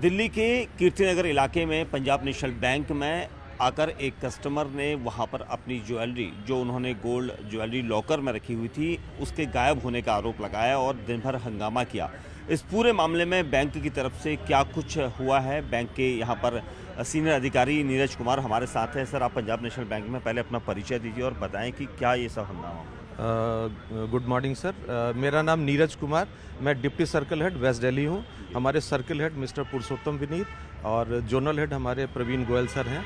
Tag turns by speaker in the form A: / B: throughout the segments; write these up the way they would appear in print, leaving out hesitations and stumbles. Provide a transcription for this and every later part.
A: दिल्ली के कीर्तिनगर इलाके में पंजाब नेशनल बैंक में आकर एक कस्टमर ने वहां पर अपनी ज्वेलरी, जो उन्होंने गोल्ड ज्वेलरी लॉकर में रखी हुई थी, उसके गायब होने का आरोप लगाया और दिन भर हंगामा किया। इस पूरे मामले में बैंक की तरफ से क्या कुछ हुआ है, बैंक के यहाँ पर सीनियर अधिकारी नीरज कुमार हमारे साथ हैं। सर, आप पंजाब नेशनल बैंक में पहले अपना परिचय दीजिए और बताएं कि क्या ये सब हंगामा हुआ।
B: गुड मॉर्निंग सर, मेरा नाम नीरज कुमार, मैं deputy circle head west Delhi हूँ। हमारे circle head mister Purushottam Vineet और जोनल हेड हमारे प्रवीण गोयल सर हैं।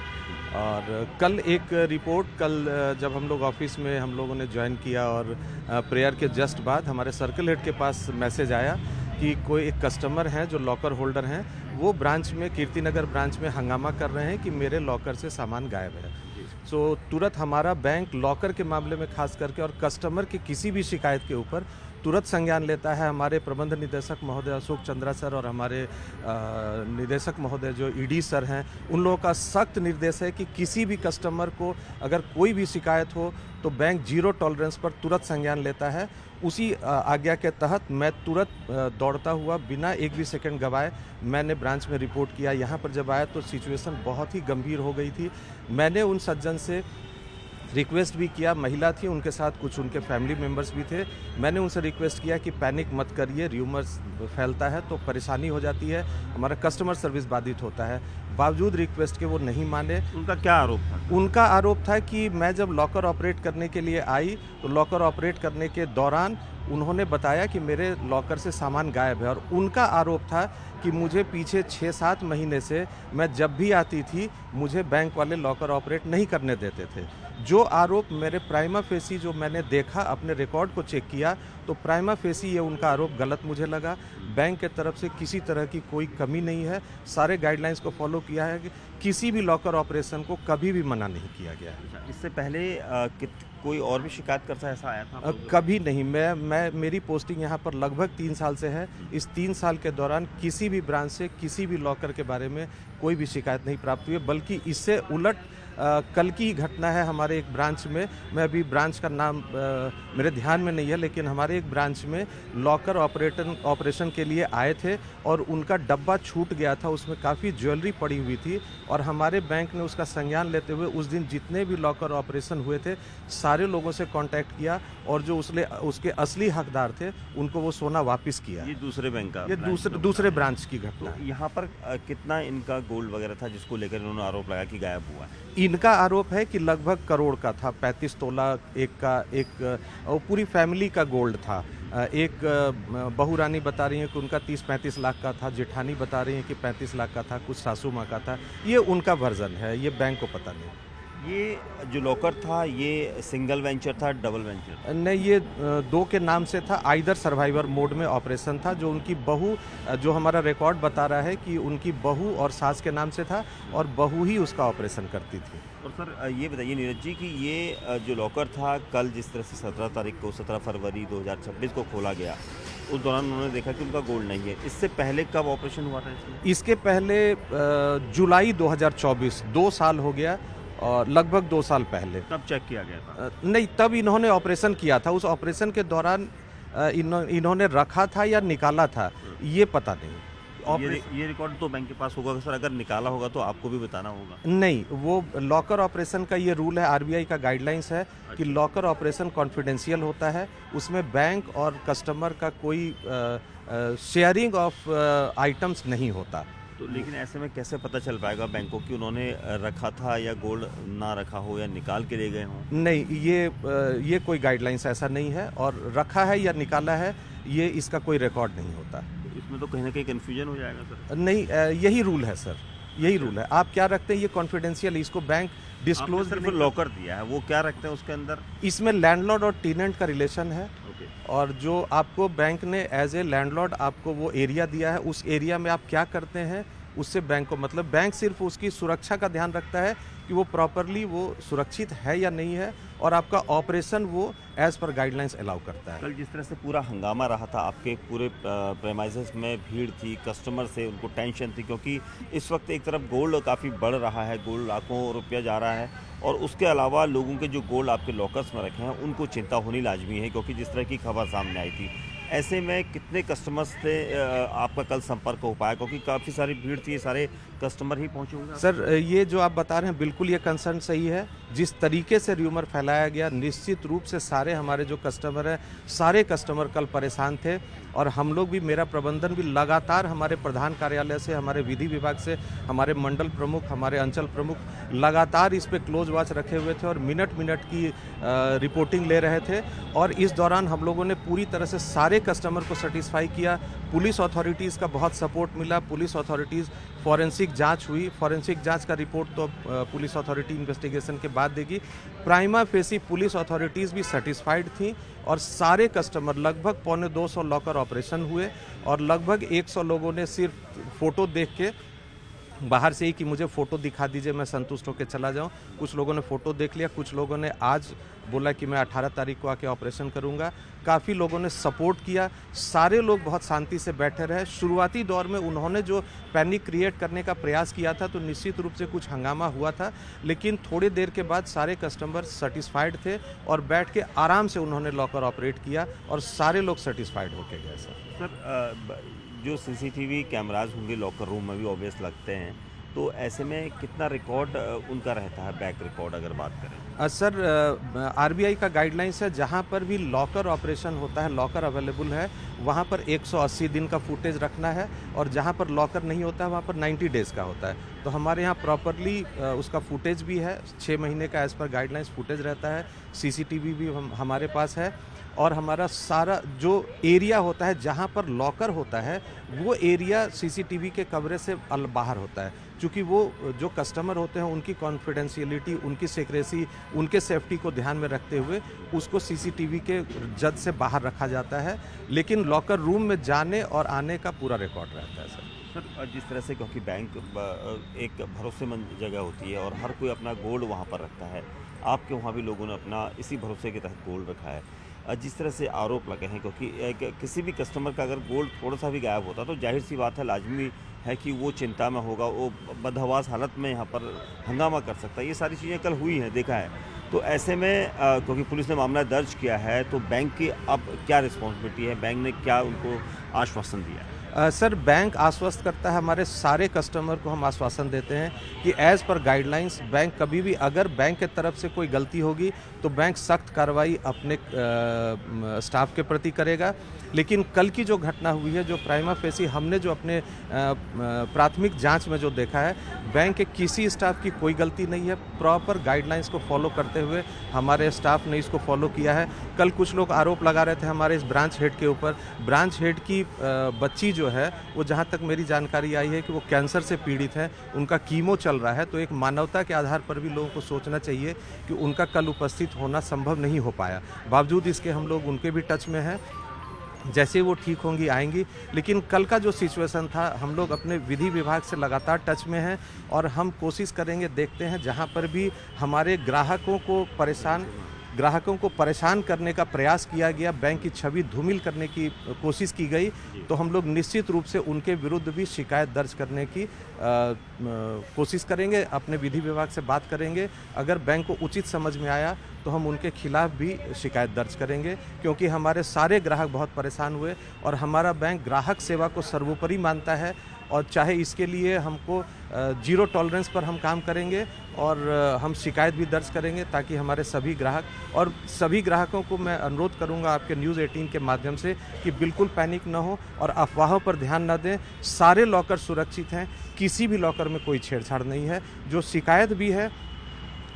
B: और कल एक रिपोर्ट, जब हम लोग ऑफिस में हम लोगों ने ज्वाइन किया और प्रेयर के जस्ट बाद हमारे सर्कल हेड के पास मैसेज आया कि कोई एक कस्टमर हैं जो लॉकर होल्डर हैं, वो ब्रांच में, कीर्तिनगर ब्रांच में हंगामा कर रहे हैं कि मेरे लॉकर से सामान गायब है। सो तुरंत हमारा बैंक लॉकर के मामले में खास करके और कस्टमर की किसी भी शिकायत के ऊपर तुरंत संज्ञान लेता है। हमारे प्रबंध निदेशक महोदय अशोक चंद्रा सर और हमारे निदेशक महोदय जो ईडी सर हैं, उन लोगों का सख्त निर्देश है कि किसी भी कस्टमर को अगर कोई भी शिकायत हो तो बैंक जीरो टॉलरेंस पर तुरंत संज्ञान लेता है। उसी आज्ञा के तहत मैं तुरंत दौड़ता हुआ बिना एक भी सेकंड गवाए मैंने ब्रांच में रिपोर्ट किया। यहाँ पर जब आया तो सिचुएशन बहुत ही गंभीर हो गई थी। मैंने उन सज्जन से रिक्वेस्ट भी किया, महिला थी, उनके साथ कुछ उनके फैमिली मेम्बर्स भी थे। मैंने उनसे रिक्वेस्ट किया कि पैनिक मत करिए, र्यूमर्स फैलता है तो परेशानी हो जाती है, हमारा कस्टमर सर्विस बाधित होता है। बावजूद रिक्वेस्ट के वो नहीं माने।
A: उनका क्या आरोप था?
B: उनका आरोप था कि मैं जब लॉकर ऑपरेट करने के लिए आई तो लॉकर ऑपरेट करने के दौरान उन्होंने बताया कि मेरे लॉकर से सामान गायब है। और उनका आरोप था कि मुझे पीछे 6-7 महीने से मैं जब भी आती थी मुझे बैंक वाले लॉकर ऑपरेट नहीं करने देते थे। जो आरोप मेरे प्राइमा फेसी, जो मैंने देखा, अपने रिकॉर्ड को चेक किया तो प्राइमा फेसी ये उनका आरोप गलत मुझे लगा। बैंक के तरफ से किसी तरह की कोई कमी नहीं है, सारे गाइडलाइंस को फॉलो किया है कि किसी भी लॉकर ऑपरेशन को कभी भी मना नहीं किया गया है।
A: इससे पहले कोई और भी शिकायत करता ऐसा आया था?
B: कभी नहीं। मेरी पोस्टिंग यहाँ पर लगभग 3 साल से है। इस 3 साल के दौरान किसी भी ब्रांच से किसी भी लॉकर के बारे में कोई भी शिकायत नहीं प्राप्त हुई है, बल्कि इससे उलट कल की ही घटना है हमारे एक ब्रांच में। मैं अभी ब्रांच का नाम मेरे ध्यान में नहीं है, लेकिन हमारे एक ब्रांच में लॉकर ऑपरेशन के लिए आए थे और उनका डब्बा छूट गया था, उसमें काफ़ी ज्वेलरी पड़ी हुई थी और हमारे बैंक ने उसका संज्ञान लेते हुए उस दिन जितने भी लॉकर ऑपरेशन हुए थे सारे लोगों से कांटेक्ट किया और जो उसके असली हकदार थे उनको वो सोना वापस किया।
A: ये दूसरे बैंक का?
B: ये दूसरे ब्रांच की घटना।
A: तो यहाँ पर कितना इनका गोल्ड वगैरह था जिसको लेकर इन्होंने आरोप लगाया कि गायब हुआ है?
B: इनका आरोप है कि लगभग करोड़ का था, 35 तोला एक और पूरी फैमिली का गोल्ड था। एक बहू रानी बता रही हैं कि उनका 30-35 लाख का था, जेठानी बता रही हैं कि 35 लाख का था, कुछ सासू माँ का था। ये उनका वर्जन है, ये बैंक को पता नहीं।
A: ये जो लॉकर था ये सिंगल वेंचर था, डबल वेंचर?
B: नहीं, ये 2 के नाम से था। आइदर सर्वाइवर मोड में ऑपरेशन था। जो उनकी बहू, जो हमारा रिकॉर्ड बता रहा है कि उनकी बहू और सास के नाम से था और बहू ही उसका ऑपरेशन करती थी।
A: और सर, ये बताइए नीरज जी कि ये जो लॉकर था कल जिस तरह से 17 फरवरी 2026 को खोला गया, उस दौरान उन्होंने देखा कि उनका गोल्ड नहीं है। इससे पहले कब ऑपरेशन हुआ था इसमें?
B: इसके पहले जुलाई 2024, 2 साल हो गया और लगभग 2 साल पहले।
A: तब चेक किया गया था?
B: नहीं, तब इन्होंने ऑपरेशन किया था। उस ऑपरेशन के दौरान इन्होंने रखा था या निकाला था ये पता नहीं।
A: ये रिकॉर्ड तो बैंक के पास होगा सर, अगर निकाला होगा तो आपको भी बताना होगा।
B: नहीं, वो लॉकर ऑपरेशन का ये रूल है, आरबीआई का गाइडलाइंस है कि लॉकर ऑपरेशन कॉन्फिडेंशियल होता है, उसमें बैंक और कस्टमर का कोई शेयरिंग ऑफ आइटम्स नहीं होता।
A: तो लेकिन ऐसे में कैसे पता चल पाएगा बैंकों की उन्होंने रखा था या गोल्ड ना रखा हो या निकाल के ले गए हों?
B: नहीं, ये कोई गाइडलाइंस ऐसा नहीं है और रखा है या निकाला है ये इसका कोई रिकॉर्ड नहीं होता।
A: इसमें तो कहीं ना कहीं कंफ्यूजन हो जाएगा सर।
B: नहीं, यही रूल है सर, यही रूल है। आप क्या रखते हैं ये कॉन्फिडेंशियल, इसको बैंक डिस्क्लोज।
A: सिर्फ लॉकर दिया है, वो क्या रखते हैं उसके अंदर?
B: इसमें लैंडलॉर्ड और टेनेंट का रिलेशन है। और जो आपको बैंक ने एज ए लैंडलॉर्ड आपको वो एरिया दिया है, उस एरिया में आप क्या करते हैं उससे बैंक को मतलब, बैंक सिर्फ उसकी सुरक्षा का ध्यान रखता है कि वो प्रॉपरली वो सुरक्षित है या नहीं है और आपका ऑपरेशन वो एज पर गाइडलाइंस अलाउ करता है।
A: कल जिस तरह से पूरा हंगामा रहा था, आपके पूरे प्रेमाइसेस में भीड़ थी, कस्टमर से उनको टेंशन थी, क्योंकि इस वक्त एक तरफ गोल्ड काफ़ी बढ़ रहा है, गोल्ड लाखों रुपया जा रहा है और उसके अलावा लोगों के जो गोल्ड आपके लॉकर्स में रखे हैं उनको चिंता होनी लाजमी है, क्योंकि जिस तरह की खबर सामने आई थी। ऐसे में कितने कस्टमर्स से आपका कल संपर्क हो पाया, क्योंकि काफ़ी सारी भीड़ थी, सारे कस्टमर ही पहुंचे होंगे?
B: सर ये जो आप बता रहे हैं बिल्कुल ये कंसर्न सही है। जिस तरीके से र्यूमर फैलाया गया, निश्चित रूप से सारे हमारे जो कस्टमर हैं, सारे कस्टमर कल परेशान थे और हम लोग भी, मेरा प्रबंधन भी लगातार हमारे प्रधान कार्यालय से, हमारे विधि विभाग से, हमारे मंडल प्रमुख, हमारे अंचल प्रमुख लगातार इस पे क्लोज वॉच रखे हुए थे और मिनट मिनट की रिपोर्टिंग ले रहे थे। और इस दौरान हम लोगों ने पूरी तरह से सारे कस्टमर को सेटिस्फाई किया। पुलिस अथॉरिटीज़ का बहुत सपोर्ट मिला। पुलिस अथॉरिटीज़, फॉरेंसिक जांच हुई, फॉरेंसिक जांच का रिपोर्ट तो पुलिस अथॉरिटी इन्वेस्टिगेशन के बाद देगी। प्राइमा फेसी पुलिस अथॉरिटीज़ भी सेटिस्फाइड थी और सारे कस्टमर, लगभग 250 लॉकर ऑपरेशन हुए और लगभग 100 लोगों ने सिर्फ फ़ोटो देख के बाहर से ही कि मुझे फ़ोटो दिखा दीजिए, मैं संतुष्ट होकर चला जाऊं। कुछ लोगों ने फ़ोटो देख लिया, कुछ लोगों ने आज बोला कि मैं 18 तारीख को आके ऑपरेशन करूंगा। काफ़ी लोगों ने सपोर्ट किया। सारे लोग बहुत शांति से बैठे रहे। शुरुआती दौर में उन्होंने जो पैनिक क्रिएट करने का प्रयास किया था तो निश्चित रूप से कुछ हंगामा हुआ था, लेकिन थोड़ी देर के बाद सारे कस्टमर सेटिस्फाइड थे और बैठ के आराम से उन्होंने लॉकर ऑपरेट किया और सारे लोग सेटिस्फाइड होके गए। सर
A: जो सीसीटीवी कैमराज होंगे लॉकर रूम में भी ऑब्वियस लगते हैं, तो ऐसे में कितना रिकॉर्ड उनका रहता है, बैक रिकॉर्ड अगर बात करें?
B: सर आरबीआई का गाइडलाइंस है, जहां पर भी लॉकर ऑपरेशन होता है, लॉकर अवेलेबल है, वहां पर 180 दिन का फुटेज रखना है और जहां पर लॉकर नहीं होता है वहां पर 90 डेज का होता है। तो हमारे यहाँ प्रॉपरली उसका फुटेज भी है, 6 महीने का एज पर गाइडलाइंस फुटेज रहता है। सीसीटीवी भी हमारे पास है और हमारा सारा जो एरिया होता है जहाँ पर लॉकर होता है वो एरिया सीसीटीवी के कवरेज से बाहर होता है, क्योंकि वो जो कस्टमर होते हैं उनकी कॉन्फिडेंशियलिटी, उनकी सिक्रेसी, उनके सेफ्टी को ध्यान में रखते हुए उसको सीसीटीवी के जद से बाहर रखा जाता है, लेकिन लॉकर रूम में जाने और आने का पूरा रिकॉर्ड रहता है।
A: सर जिस तरह से, क्योंकि बैंक एक भरोसेमंद जगह होती है और हर कोई अपना गोल्ड वहाँ पर रखता है, आपके वहाँ भी लोगों ने अपना इसी भरोसे के तहत गोल्ड रखा है। जिस तरह से आरोप लगे हैं, क्योंकि किसी भी कस्टमर का अगर गोल्ड थोड़ा सा भी गायब होता तो जाहिर सी बात है, लाजमी है कि वो चिंता में होगा, वो बदहवास हालत में यहाँ पर हंगामा कर सकता है। ये सारी चीज़ें कल हुई हैं, देखा है। तो ऐसे में क्योंकि पुलिस ने मामला दर्ज किया है, तो बैंक की अब क्या रिस्पॉन्सिबिलिटी है? बैंक ने क्या उनको आश्वासन दिया है?
B: सर बैंक आश्वस्त करता है, हमारे सारे कस्टमर को हम आश्वासन देते हैं कि एज़ पर गाइडलाइंस बैंक कभी भी, अगर बैंक के तरफ से कोई गलती होगी तो बैंक सख्त कार्रवाई अपने स्टाफ के प्रति करेगा। लेकिन कल की जो घटना हुई है, जो प्राइमा फेसी हमने जो अपने प्राथमिक जांच में जो देखा है, बैंक के किसी स्टाफ की कोई गलती नहीं है। प्रॉपर गाइडलाइंस को फॉलो करते हुए हमारे स्टाफ ने इसको फॉलो किया है। कल कुछ लोग आरोप लगा रहे थे हमारे इस ब्रांच हेड के ऊपर। ब्रांच हेड की बच्ची जो है वो, जहाँ तक मेरी जानकारी आई है कि वो कैंसर से पीड़ित है, उनका कीमो चल रहा है। तो एक मानवता के आधार पर भी लोगों को सोचना चाहिए कि उनका कल उपस्थित होना संभव नहीं हो पाया। बावजूद इसके हम लोग उनके भी टच में हैं, जैसे वो ठीक होंगी आएंगी। लेकिन कल का जो सिचुएशन था, हम लोग अपने विधि विभाग से लगातार टच में हैं और हम कोशिश करेंगे, देखते हैं जहाँ पर भी हमारे ग्राहकों को परेशान करने का प्रयास किया गया, बैंक की छवि धूमिल करने की कोशिश की गई, तो हम लोग निश्चित रूप से उनके विरुद्ध भी शिकायत दर्ज करने की कोशिश करेंगे। अपने विधि विभाग से बात करेंगे, अगर बैंक को उचित समझ में आया तो हम उनके खिलाफ भी शिकायत दर्ज करेंगे, क्योंकि हमारे सारे ग्राहक बहुत परेशान हुए और हमारा बैंक ग्राहक सेवा को सर्वोपरि मानता है और चाहे इसके लिए हमको जीरो टॉलरेंस पर हम काम करेंगे और हम शिकायत भी दर्ज करेंगे, ताकि हमारे सभी ग्राहक, और सभी ग्राहकों को मैं अनुरोध करूंगा आपके न्यूज़ 18 के माध्यम से कि बिल्कुल पैनिक न हो और अफवाहों पर ध्यान न दें। सारे लॉकर सुरक्षित हैं, किसी भी लॉकर में कोई छेड़छाड़ नहीं है। जो शिकायत भी है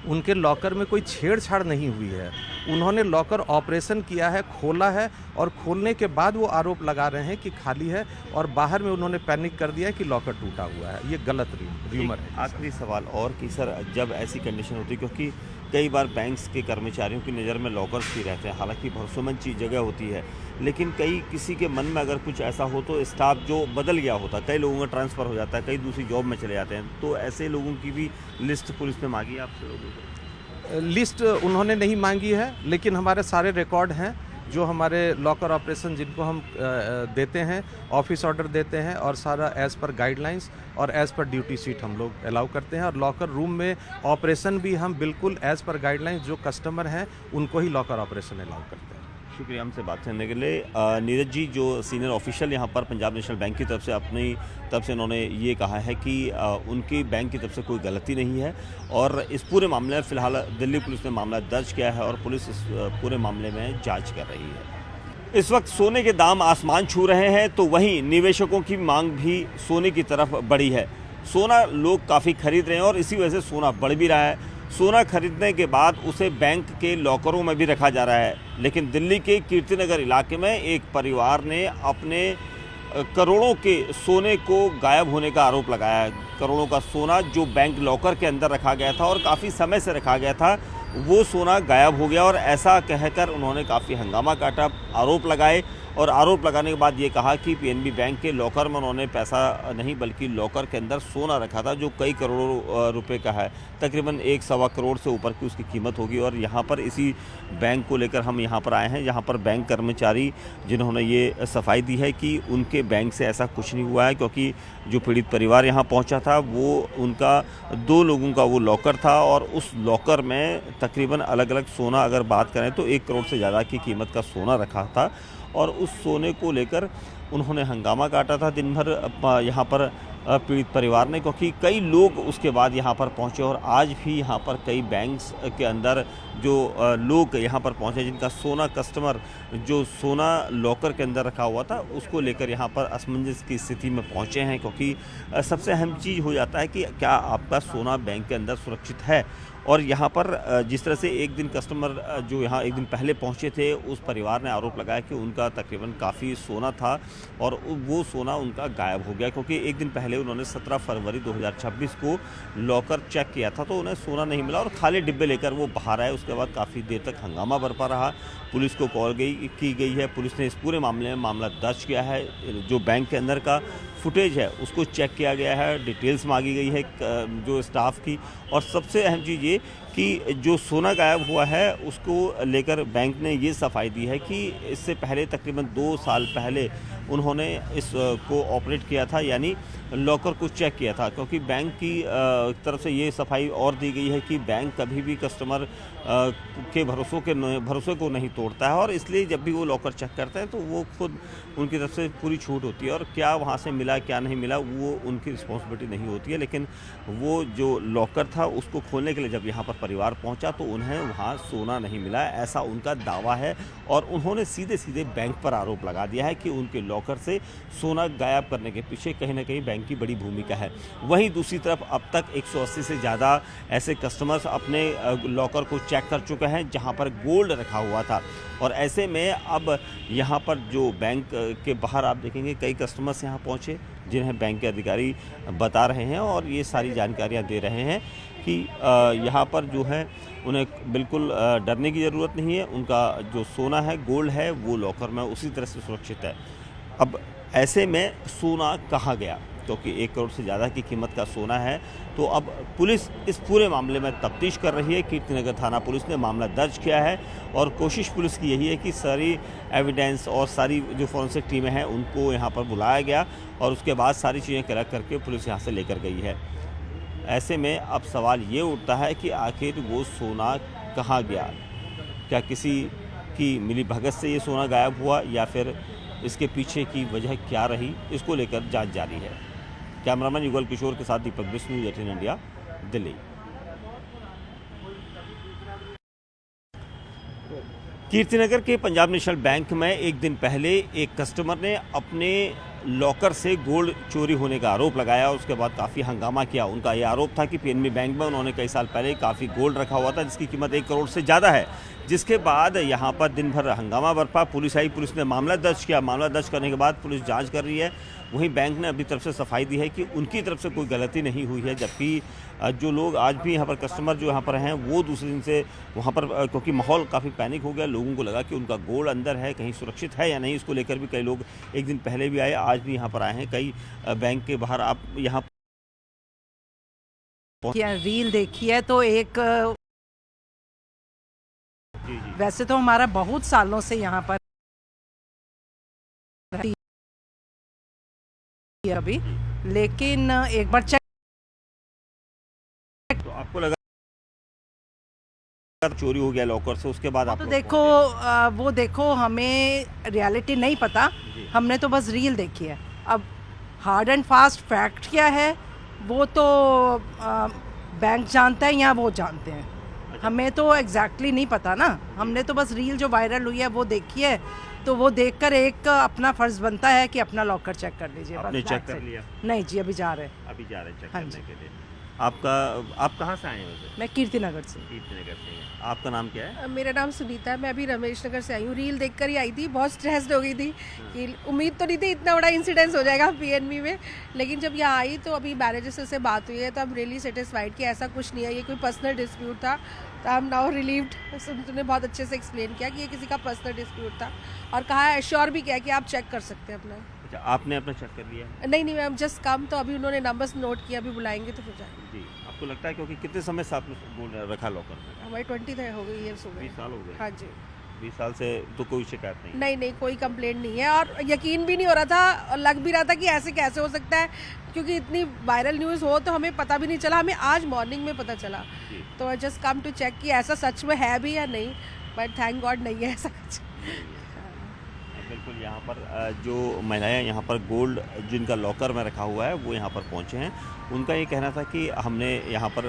B: उनके लॉकर में कोई छेड़छाड़ नहीं हुई है। उन्होंने लॉकर ऑपरेशन किया है, खोला है और खोलने के बाद वो आरोप लगा रहे हैं कि खाली है और बाहर में उन्होंने पैनिक कर दिया है कि लॉकर टूटा हुआ है। ये गलत र्यूमर है।
A: आखिरी सवाल और कि सर, जब ऐसी कंडीशन होती है, क्योंकि कई बार बैंक्स के कर्मचारियों की नज़र में लॉकर्स भी रहते हैं, हालांकि भरोसेमंद चीज़ जगह होती है, लेकिन किसी के मन में अगर कुछ ऐसा हो तो स्टाफ जो बदल गया होता, कई लोगों का ट्रांसफ़र हो जाता है, कई दूसरी जॉब में चले जाते हैं, तो ऐसे लोगों की भी लिस्ट पुलिस ने मांगी है आपसे? लोगों को
B: लिस्ट उन्होंने नहीं मांगी है, लेकिन हमारे सारे रिकॉर्ड हैं जो हमारे लॉकर ऑपरेशन जिनको हम देते हैं, ऑफिस ऑर्डर देते हैं और सारा एज़ पर गाइडलाइंस और एज़ पर ड्यूटी सीट हम लोग अलाउ करते हैं। और लॉकर रूम में ऑपरेशन भी हम बिल्कुल एज़ पर गाइडलाइंस, जो कस्टमर हैं उनको ही लॉकर ऑपरेशन अलाउ करते हैं।
A: शुक्रिया हमसे बात करने के लिए। नीरज जी, जो सीनियर ऑफिशियल यहाँ पर पंजाब नेशनल बैंक की तरफ से अपनी तरफ से उन्होंने ये कहा है कि उनकी बैंक की तरफ से कोई गलती नहीं है और इस पूरे मामले में फ़िलहाल दिल्ली पुलिस ने मामला दर्ज किया है और पुलिस इस पूरे मामले में जांच कर रही है। इस वक्त सोने के दाम आसमान छू रहे हैं तो वहीं निवेशकों की मांग भी सोने की तरफ बढ़ी है। सोना लोग काफ़ी खरीद रहे हैं और इसी वजह से सोना बढ़ भी रहा है। सोना खरीदने के बाद उसे बैंक के लॉकरों में भी रखा जा रहा है, लेकिन दिल्ली के कीर्तिनगर इलाके में एक परिवार ने अपने करोड़ों के सोने को गायब होने का आरोप लगाया है। करोड़ों का सोना जो बैंक लॉकर के अंदर रखा गया था और काफ़ी समय से रखा गया था, वो सोना गायब हो गया और ऐसा कहकर उन्होंने काफ़ी हंगामा काटा, आरोप लगाए और आरोप लगाने के बाद ये कहा कि पीएनबी बैंक के लॉकर में उन्होंने पैसा नहीं बल्कि लॉकर के अंदर सोना रखा था जो कई करोड़ों रुपए का है, तकरीबन 1-1.25 करोड़ से ऊपर की उसकी कीमत होगी। और यहाँ पर इसी बैंक को लेकर हम यहाँ पर आए हैं, यहाँ पर बैंक कर्मचारी जिन्होंने ये सफाई दी है कि उनके बैंक से ऐसा कुछ नहीं हुआ है, क्योंकि जो पीड़ित परिवार यहाँ पहुँचा था वो उनका 2 लोगों का वो लॉकर था और उस लॉकर में तकरीबन अलग अलग सोना, अगर बात करें तो 1 करोड़ से ज़्यादा की कीमत का सोना रखा था और उस सोने को लेकर उन्होंने हंगामा काटा था दिन भर यहाँ पर पीड़ित परिवार ने, क्योंकि कई लोग उसके बाद यहाँ पर पहुँचे और आज भी यहाँ पर कई बैंक्स के अंदर जो लोग यहाँ पर पहुँचे जिनका सोना कस्टमर जो सोना लॉकर के अंदर रखा हुआ था उसको लेकर यहाँ पर असमंजस की स्थिति में पहुँचे हैं, क्योंकि सबसे अहम चीज़ हो जाता है कि क्या आपका सोना बैंक के अंदर सुरक्षित है। और यहाँ पर जिस तरह से एक दिन कस्टमर जो यहाँ एक दिन पहले पहुँचे थे, उस परिवार ने आरोप लगाया कि उनका तकरीबन काफ़ी सोना था और वो सोना उनका गायब हो गया, क्योंकि एक दिन पहले उन्होंने 17 फरवरी 2026 को लॉकर चेक किया था तो उन्हें सोना नहीं मिला और खाली डिब्बे लेकर वो बाहर आए। उसके बाद काफ़ी देर तक हंगामा बरपा रहा, पुलिस को कॉल की गई है, पुलिस ने इस पूरे मामले में मामला दर्ज किया है। जो बैंक के अंदर का फुटेज है उसको चेक किया गया है, डिटेल्स मांगी गई है जो स्टाफ की, और सबसे अहम चीज़ ये कि जो सोना गायब हुआ है उसको लेकर बैंक ने ये सफाई दी है कि इससे पहले तकरीबन 2 साल पहले उन्होंने इस को ऑपरेट किया था, यानी लॉकर को चेक किया था, क्योंकि बैंक की तरफ से ये सफाई और दी गई है कि बैंक कभी भी कस्टमर के भरोसे को नहीं तोड़ता है और इसलिए जब भी वो लॉकर चेक करते हैं तो वो खुद उनकी तरफ से पूरी छूट होती है और क्या वहाँ से मिला क्या नहीं मिला वो उनकी रिस्पॉन्सिबिलिटी नहीं होती है। लेकिन वो जो लॉकर था उसको खोलने के लिए जब यहाँ पर परिवार पहुँचा तो उन्हें वहाँ सोना नहीं मिला, ऐसा उनका दावा है और उन्होंने सीधे सीधे बैंक पर आरोप लगा दिया है कि उनके लॉकर से सोना गायब करने के पीछे कहीं ना कहीं बैंक की बड़ी भूमिका है। वहीं दूसरी तरफ अब तक 180 से ज़्यादा ऐसे कस्टमर्स अपने लॉकर को चेक कर चुके हैं जहां पर गोल्ड रखा हुआ था और ऐसे में अब यहां पर जो बैंक के बाहर आप देखेंगे कई कस्टमर्स यहां पहुंचे जिन्हें बैंक के अधिकारी बता रहे हैं और ये सारी जानकारियां दे रहे हैं कि यहाँ पर जो है उन्हें बिल्कुल डरने की ज़रूरत नहीं है, उनका जो सोना है गोल्ड है वो लॉकर में उसी तरह से सुरक्षित है। अब ऐसे में सोना कहाँ गया, क्योंकि 1 करोड़ से ज़्यादा की कीमत का सोना है, तो अब पुलिस इस पूरे मामले में तफ्तीश कर रही है। कीर्तिनगर थाना पुलिस ने मामला दर्ज किया है और कोशिश पुलिस की यही है कि सारी एविडेंस और सारी जो फॉरेंसिक टीमें हैं उनको यहाँ पर बुलाया गया और उसके बाद सारी चीज़ें कलेक्ट करके पुलिस यहाँ से लेकर गई है। ऐसे में अब सवाल ये उठता है कि आखिर वो सोना कहाँ गया, क्या किसी की मिलीभगत से ये सोना गायब हुआ या फिर इसके पीछे की वजह क्या रही, इसको लेकर जांच जारी है। कैमरामैन युगल किशोर के साथ दीपक विष्णु, 18 इंडिया, दिल्ली। कीर्तिनगर के पंजाब नेशनल बैंक में एक दिन पहले एक कस्टमर ने अपने लॉकर से गोल्ड चोरी होने का आरोप लगाया, उसके बाद काफ़ी हंगामा किया। उनका ये आरोप था कि पीएनबी बैंक में उन्होंने कई साल पहले काफ़ी गोल्ड रखा हुआ था जिसकी कीमत 1 करोड़ से ज़्यादा है, जिसके बाद यहाँ पर दिन भर हंगामा बरपा। पुलिस आई, पुलिस ने मामला दर्ज किया। मामला दर्ज करने के बाद पुलिस जांच कर रही है। वहीं बैंक ने अपनी तरफ से सफाई दी है कि उनकी तरफ से कोई गलती नहीं हुई है, जबकि जो लोग आज भी यहाँ पर कस्टमर जो यहाँ पर हैं वो दूसरे दिन से वहाँ पर क्योंकि माहौल काफ़ी पैनिक हो गया, लोगों को लगा कि उनका गोल्ड अंदर है, कहीं सुरक्षित है या नहीं, इसको लेकर भी कई लोग एक दिन पहले भी आए, आज भी यहाँ पर आए हैं। कई बैंक के बाहर आप यहाँ
C: रील देखी है तो एक
A: जी जी
C: वैसे तो हमारा बहुत सालों से यहाँ पर अभी, लेकिन एक बार चेक
A: तो आपको लगा चोरी हो गया लॉकर से, उसके बाद आप
C: तो
A: लोग
C: देखो वो देखो, हमें रियलिटी नहीं पता,
A: जी।
C: हमने तो बस रील देखी है। अब हार्ड एंड फास्ट फैक्ट क्या है वो तो बैंक जानता है या वो जानते हैं, हमें तो एग्जैक्टली नहीं पता ना। हमने तो बस रील जो वायरल हुई है वो देखी है, तो वो देखकर एक अपना फर्ज बनता है कि अपना लॉकर चेक कर लीजिए।
A: आपने
C: बस
A: चेक
C: that's
A: कर
C: it।
A: लिया?
C: नहीं जी, अभी जा रहे हैं।
A: अभी जा रहे हैं चेक
C: हाँ
A: करने
C: जी।
A: के लिए। आप कहाँ से आए हैं वैसे?
C: मैं कीर्ति नगर से।
A: कीर्तिनगर से हैं। आपका नाम क्या है?
D: मेरा नाम सुनीता है, मैं अभी रमेश नगर से आई हूँ। रील देखकर ही आई थी, बहुत स्ट्रेस्ड हो गई थी कि उम्मीद तो नहीं थी इतना बड़ा इंसिडेंस हो जाएगा पीएनबी में, लेकिन जब यहाँ आई तो अभी मैनेजर से बात हुई है तो आई एम रियली सेटिस्फाइड कि ऐसा कुछ नहीं है, ये कोई पर्सनल डिस्प्यूट था। तो आई एम नाउ रिलीव्ड। तुमने बहुत अच्छे से एक्सप्लेन किया कि ये किसी का पर्सनल डिस्प्यूट था, और कहा एश्योर भी किया कि आप चेक कर सकते हैं अपना।
A: अच्छा, आपने अपना चेक कर लिया?
D: नहीं मैम, जस्ट कम, तो अभी उन्होंने नंबर्स नोट किया, अभी बुलाएंगे तो फिर जाएंगे।
A: जी। आपको लगता है क्योंकि कितने समय से आपने गोल्ड रखा लॉकर में?
D: हमारी 20 हो गई ईयर्स हो गए।
A: 20 साल हो गए?
D: हाँ जी।
A: 20 साल से तो कोई शिकायत नहीं?
D: नहीं कोई कंप्लेंट नहीं है, और यकीन भी नहीं हो रहा था, और लग भी रहा था कि ऐसे कैसे हो सकता है, क्योंकि इतनी वायरल न्यूज़ हो तो हमें पता भी नहीं चला, हमें आज मॉर्निंग में पता चला।
A: जी।
D: तो I just come to check कि ऐसा सच में है भी या नहीं, बट थैंक गॉड नहीं है ऐसा कुछ।
A: बिल्कुल, यहाँ पर जो महिलाएं यहाँ पर गोल्ड जिनका लॉकर में रखा हुआ है वो यहाँ पर पहुँचे हैं। उनका ये कहना था कि हमने यहाँ पर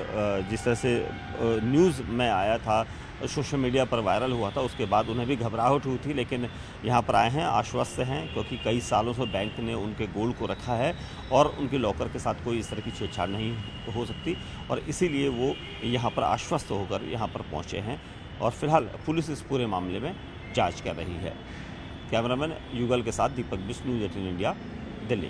A: जिस तरह से न्यूज़ में आया था, सोशल मीडिया पर वायरल हुआ था, उसके बाद उन्हें भी घबराहट हुई थी, लेकिन यहाँ पर आए हैं, आश्वस्त हैं, क्योंकि कई सालों से बैंक ने उनके गोल्ड को रखा है और उनके लॉकर के साथ कोई इस तरह की छेड़छाड़ नहीं हो सकती, और इसीलिए वो यहाँ पर आश्वस्त होकर यहाँ पर पहुँचे हैं। और फिलहाल पुलिस इस पूरे मामले में जाँच कर रही है। कैमरामैन युगल के साथ दीपक बिष्णु, 18 इंडिया, दिल्ली।